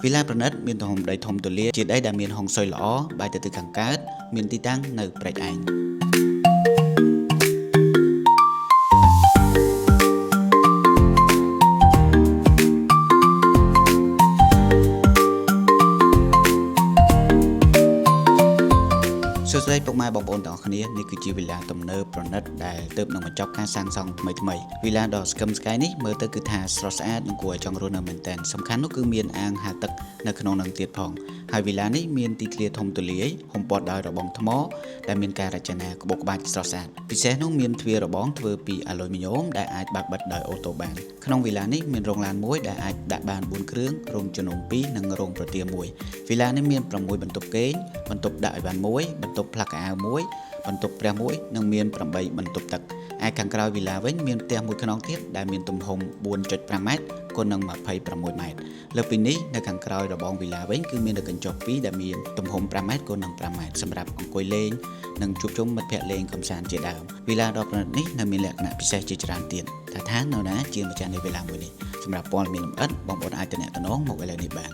វិឡាប្រណិតមានទំហំដីធំទូលាយជាដីដែលមានហុងស៊ុយល្អបែរទៅទិសខាងកើតមានទីតាំងនៅព្រែកឯងសួស្តីពុកម៉ែបងប្អូនទាំងអស់គ្នានេះគឺជាវិឡាទំនើបប្រណិតដែលទើបនឹងបញ្ចប់ការសាងសង់ថ្មីវិឡាដ៏ស្កឹមស្កៃនេះមើលទៅគឺថាស្រស់ស្អាតនិងគួរឲ្យចង់រស់នៅមែនទែនសំខាន់នោះគឺមានអាងហាលទឹកនៅក្នុងនឹងទៀតផងហើយវិឡានេះមានទីធ្លាធំទូលាយហ៊ុមព័ទ្ធដោយរបងថ្មដែលមានការរចនាក្បូរក្បាច់ស្រស់ស្អាតពិសេសនោះមានទ្វាររបងធ្វើពីអាលុយមីញ៉ូមដែលអាចបើកបិទដោយអូតូបានក្នុងវិឡានេះមានរោងឡានមួយដែលអាចដាក់បាន4គ្រឿងរោងជំនុំ2និងរោងប្រទាល1វិឡានេះមាន6បន្ទប់គេងបន្ទប់ដាក់ឲ្យបាន1បន្ទប់ផ្លាស់កៅអៅ1បន្ទប់ព្រះ1និងមាន8បន្ទប់ទឹកឯខាងក្រោយវិឡាវិញមានផ្ទះមួយខ្នងទៀតដែលមានទំហំ 4.5 ម៉ែត្រគុណនឹង26ម៉ែត្រលើពីនេះនៅខាងក្រោយរបងវិឡាវិញគឺមានកញ្ចក់2ដែលមានទំហំ5ម៉ែត្រគុណនឹង5ម៉ែត្រសម្រាប់អង្គុយលេងនិងជួបជុំមិត្តភ័ក្តិលេងកម្សាន្តជាដើមវិឡាដ៏ប្រណិតនេះនៅមានលក្ខណៈពិសេសជាច្រើនទៀតថានៅណាជាម្ចាស់នៃវិឡាមួយនេះសម្រាប់ព័ត៌មានលម្អិតបងប្អូនអាចទំនាក់ទំនងមកឥឡូវនេះបាន